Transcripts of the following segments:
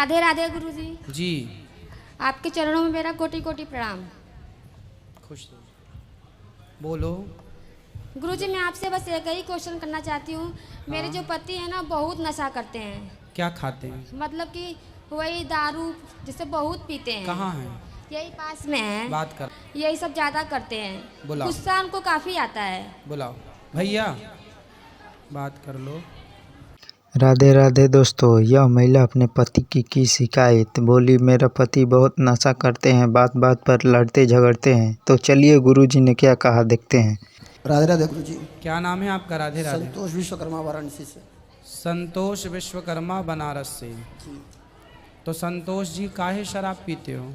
राधे राधे गुरुजी। जी आपके चरणों में मेरा कोटि कोटि प्रणाम। खुश बोलो। गुरुजी मैं आपसे बस एक ही क्वेश्चन करना चाहती हूँ। मेरे जो पति हैं ना बहुत नशा करते हैं। क्या खाते हैं? मतलब कि वही दारू जिसे बहुत पीते हैं। कहाँ हैं? यही पास में है। बात कर। यही सब ज्यादा करते हैं। बुलाओ। गुस्सा उनको काफी आता है। बुलाओ भैया, बात कर लो। राधे राधे दोस्तों, यह महिला अपने पति की शिकायत। बोली मेरा पति बहुत नशा करते हैं, बात बात पर लड़ते झगड़ते हैं। तो चलिए गुरुजी ने क्या कहा देखते हैं। राधे राधे गुरुजी। क्या नाम है आपका? राधे राधे। संतोष विश्वकर्मा वाराणसी से। संतोष विश्वकर्मा बनारस से। तो संतोष जी काहे शराब पीते हो?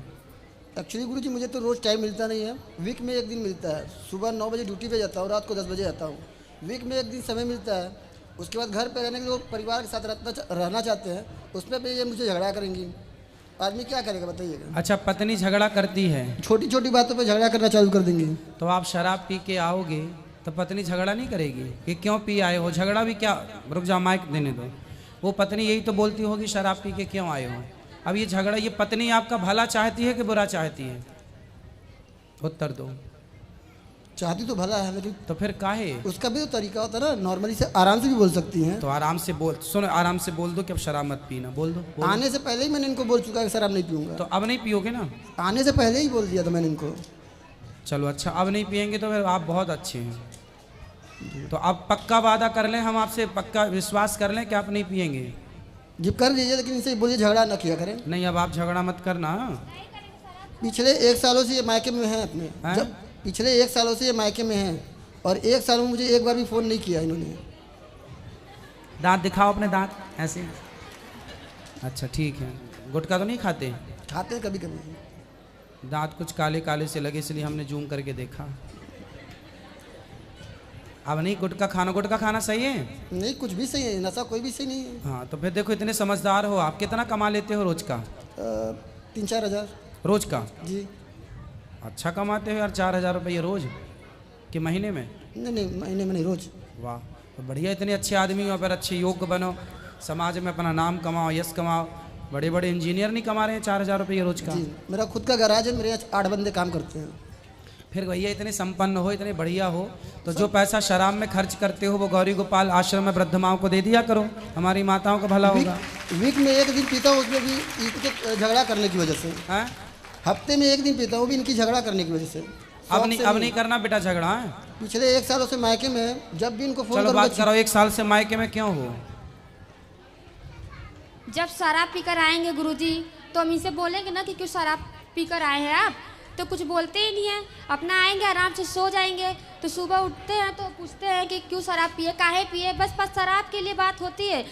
एक्चुअली गुरुजी मुझे तो रोज़ टाइम मिलता नहीं है। वीक में एक दिन मिलता है। सुबह 9 बजे ड्यूटी पे जाता हूँ, रात को 10 बजे आता हूँ। वीक में एक दिन समय मिलता है। उसके बाद घर पे रहने के लिए परिवार के साथ रहना चाहते हैं, उसमें भी ये मुझे झगड़ा करेंगी। आदमी क्या करेगा बताइएगा। अच्छा, पत्नी झगड़ा करती है? छोटी छोटी बातों पे झगड़ा करना चालू कर देंगे। तो आप शराब पी के आओगे तो पत्नी झगड़ा नहीं करेगी कि क्यों पी आए हो? झगड़ा भी क्या, रुक जाओ माइक देने दो। वो पत्नी यही तो बोलती होगी शराब पी के क्यों आए हो। अब ये झगड़ा, ये पत्नी आपका भला चाहती है कि बुरा चाहती है? उत्तर दो। चाहती तो भला है, लेकिन तो फिर काहे? उसका भी तो तरीका होता है ना। नॉर्मली से आराम से भी बोल सकती हैं। तो आराम से बोल, सुन, आराम से बोल दो कि अब शराब मत पीना। बोल दो, बोल दो। आने से पहले ही मैंने इनको बोल चुका है कि शराब नहीं पीऊंगा। तो अब नहीं पियोगे ना? आने से पहले ही बोल दिया था मैंने इनको। चलो अच्छा, अब नहीं पियेंगे तो फिर आप बहुत अच्छे हैं। तो अब पक्का वादा कर लें, हम आपसे पक्का विश्वास कर लें कि आप नहीं पियेंगे। जी कर लीजिए, लेकिन इनसे बोलिए झगड़ा ना किया करें। नहीं, अब आप झगड़ा मत करना। पिछले 1 सालों से ये मायके में हैं अपने। हैं? जब पिछले 1 सालों से ये मायके में हैं और 1 साल में मुझे एक बार भी फ़ोन नहीं किया इन्होंने। दांत दिखाओ अपने, दांत ऐसे। अच्छा ठीक है। गुटखा तो नहीं खाते? खाते हैं कभी कभी। दांत कुछ काले काले से लगे इसलिए हमने जूम करके देखा। अब नहीं गुटखा खाना, गुटखा खाना सही है? नहीं, कुछ भी सही है, नशा कोई भी सही नहीं है। हाँ तो फिर देखो, इतने समझदार हो आप। कितना कमा लेते हो रोज का? 3-4 हज़ार रोज का? जी। अच्छा कमाते हो यार, 4,000 रुपये रोज कि महीने में? नहीं, महीने में नहीं, रोज। वाह, तो बढ़िया। इतने अच्छे आदमी हो, फिर अच्छे योग्य बनो, समाज में अपना नाम कमाओ, यश कमाओ। बड़े बड़े इंजीनियर नहीं कमा रहे हैं 4,000 रुपये रोज का? जी, मेरा खुद का गैराज है, मेरे यहाँ 8 बंदे काम करते हैं। फिर भैया इतने संपन्न हो, इतने बढ़िया हो, तो जो पैसा शराब में खर्च करते हो वो गौरी गोपाल आश्रम में वृद्ध माओं को दे दिया करो, हमारी माताओं का भला होगा। वीक में एक दिन पीता हूँ, उसमें भी इनके झगड़ा करने की वजह से। हैं? हफ्ते में एक दिन पीता हूँ, भी इनकी झगड़ा करने की वजह से। अब नहीं करना बेटा झगड़ा है। पिछले 1 सालों से मायके में जब भी इनको फोन चलो बात करो, 1 साल से मायके में क्यों हो? जब शराब पीकर आएंगे गुरुजी तो हम इनसे बोलेंगे ना कि क्यों शराब पीकर आए हैं आप, तो कुछ बोलते ही नहीं है। अपना आएंगे आराम से सो जाएंगे, तो सुबह उठते हैं तो पूछते हैं कि क्यों शराब पिए, काहे पिए। बस शराब के लिए बात होती है।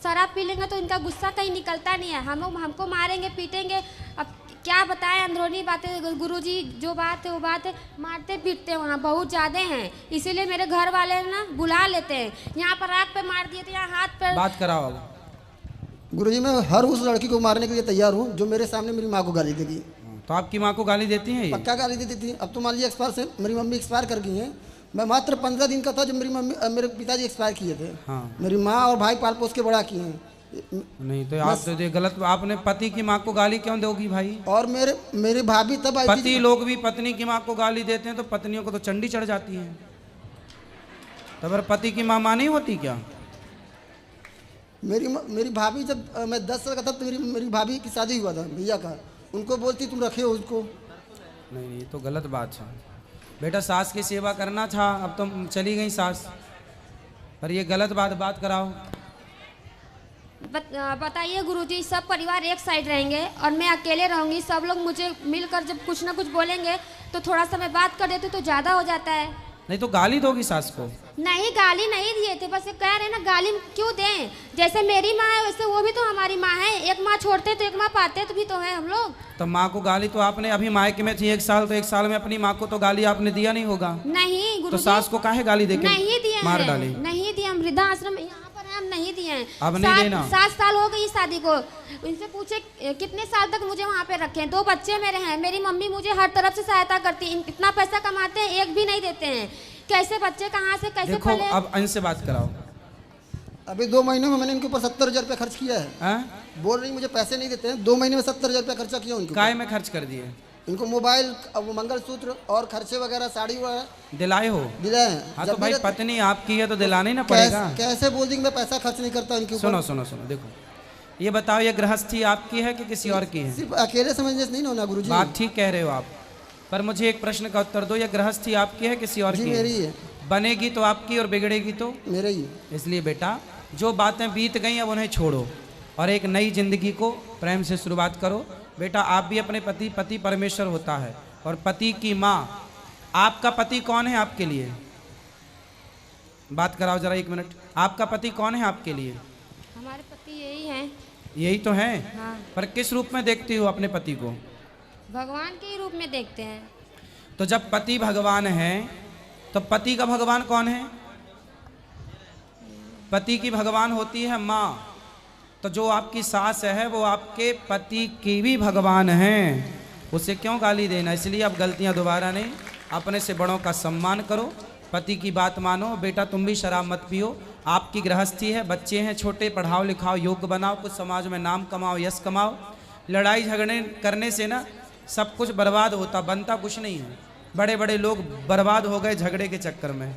शराब पी लेंगे तो इनका गुस्सा कहीं निकलता नहीं है। हमको मारेंगे पीटेंगे। अब क्या बताएं अंदरूनी बातें गुरुजी, जो बात है वो बात है। मारते पीटते वहाँ बहुत ज़्यादा हैं, इसीलिए मेरे घर वाले ना बुला लेते हैं। यहाँ पर आँख पे मार दिए थे, यहाँ हाथ पे। बात कराओ अब। गुरुजी मैं हर उस लड़की को मारने के लिए तैयार हूँ जो मेरे सामने मेरी माँ को गाली देगी। तो आपकी माँ को गाली देती हैं ये? पक्का गाली देती थी। अब तो मान लीजिए एक्सपायर से मेरी मम्मी एक्सपायर कर गई हैं। मैं मात्र 15 दिन का था जब मेरे पिताजी एक्सपायर किए थे। हाँ। मेरी माँ और भाई पाल पोस के बड़ा किए हैं। नहीं तो आप तो ये गलत। आपने पति की माँ को गाली क्यों दोगी भाई? और मेरे भाभी तब आई थी। पति लोग भी पत्नी की माँ को गाली देते हैं तो पत्नियों को तो चंडी चढ़ जाती है। तो फिर पति की माँ नहीं होती क्या? मेरी भाभी, जब मैं 10 साल का था तो मेरी भाभी की शादी हुआ था भैया का। उनको बोलती तुम रखे हो उसको। नहीं, ये तो गलत बात है बेटा। सास की सेवा करना था, अब तुम चली गई सास, पर ये गलत बात कराओ। बताइए गुरुजी, सब परिवार एक साइड रहेंगे और मैं अकेले रहूंगी। सब लोग मुझे मिलकर जब कुछ ना कुछ बोलेंगे तो थोड़ा सा मैं बात कर देती तो ज़्यादा हो जाता है। नहीं तो गाली दोगी सास को? नहीं, गाली नहीं दिए थे, बस ये कह रहे ना गाली क्यों दें। जैसे मेरी माँ है वैसे वो भी तो हमारी माँ है। एक माँ छोड़ते तो एक माँ पाते तो भी तो है हम लोग। तो माँ को गाली तो आपने, अभी मायके में थी 1 साल, तो 1 साल में अपनी माँ को तो गाली आपने दिया नहीं होगा? नहीं तो गुरुजी, सास को काहे गाली देके नहीं दिए मार हैं, डाली? नहीं दिए। हम वृद्धाश्रम यहाँ पर हम नहीं दिए हैं। अब नहीं देना। 7 साल हो गई शादी को। इनसे पूछे कितने साल तक मुझे वहाँ पे रखे हैं। 2 बच्चे मेरे हैं। मेरी मम्मी मुझे हर तरफ से सहायता करती है। इतना पैसा कमाते हैं, एक भी नहीं देते हैं। कैसे बच्चे कहाँ से कैसे देखो पले? अब इनसे बात कराओ। अभी 2 महीनों में मैंने इनके ऊपर 70,000 रुपया खर्च किया है। हाँ? बोल रही मुझे पैसे नहीं देते हैं, 2 महीने में 70,000 रुपया खर्चा किया उनके काय ऊपर। में खर्च कर दिए? इनको मोबाइल, अब वो मंगलसूत्र और खर्चे वगैरह, साड़ी वगैरह दिलाए हो? दिलाए हैं। हाँ जब तो भाई मेरे- पत्नी आपकी है तो दिलाना ही ना पड़ेगा। कैसे बोल दी कि मैं पैसा खर्च नहीं करता इनके ऊपर? सुनो सुनो सुनो, देखो ये बताओ, ये गृहस्थी आपकी है कि किसी और की है? सिर्फ अकेले समझने से नहीं होना गुरुजी। बात ठीक कह रहे हो आप, पर मुझे एक प्रश्न का उत्तर दो, ये गृहस्थी आपकी है किसी और जी की मेरी है? है। बनेगी तो आपकी और बिगड़ेगी तो मेरा ही है। इसलिए बेटा, जो बातें बीत गई अब उन्हें छोड़ो और एक नई जिंदगी को प्रेम से शुरुआत करो। बेटा आप भी अपने पति परमेश्वर होता है और पति की माँ। आपका पति कौन है आपके लिए? बात कराओ जरा 1 मिनट। आपका पति कौन है आपके लिए? हमारे पति यही हैं। यही तो है। हाँ, पर किस रूप में देखती हो अपने पति को? भगवान के ही रूप में देखते हैं। तो जब पति भगवान है तो पति का भगवान कौन है? पति की भगवान होती है माँ। तो जो आपकी सास है वो आपके पति की भी भगवान है, उसे क्यों गाली देना? इसलिए अब गलतियां दोबारा नहीं, अपने से बड़ों का सम्मान करो, पति की बात मानो। बेटा तुम भी शराब मत पियो, आपकी गृहस्थी है, बच्चे हैं छोटे, पढ़ाओ लिखाओ, योग्य बनाओ, कुछ समाज में नाम कमाओ, यश कमाओ। लड़ाई झगड़े करने से ना सब कुछ बर्बाद होता, बनता कुछ नहीं है। बड़े बड़े लोग बर्बाद हो गए झगड़े के चक्कर में।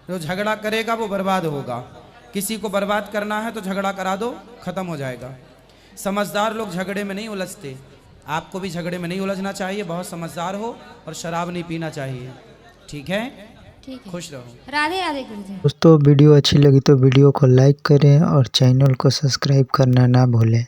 जो झगड़ा करेगा वो बर्बाद होगा। किसी को बर्बाद करना है तो झगड़ा करा दो, खत्म हो जाएगा। समझदार लोग झगड़े में नहीं उलझते। आपको भी झगड़े में नहीं उलझना चाहिए, बहुत समझदार हो और शराब नहीं पीना चाहिए। ठीक है? ठीक है। खुश रहो। राधे राधे गुरुजी। दोस्तों वीडियो अच्छी लगी तो वीडियो को लाइक करें और चैनल को सब्सक्राइब करना ना भूलें।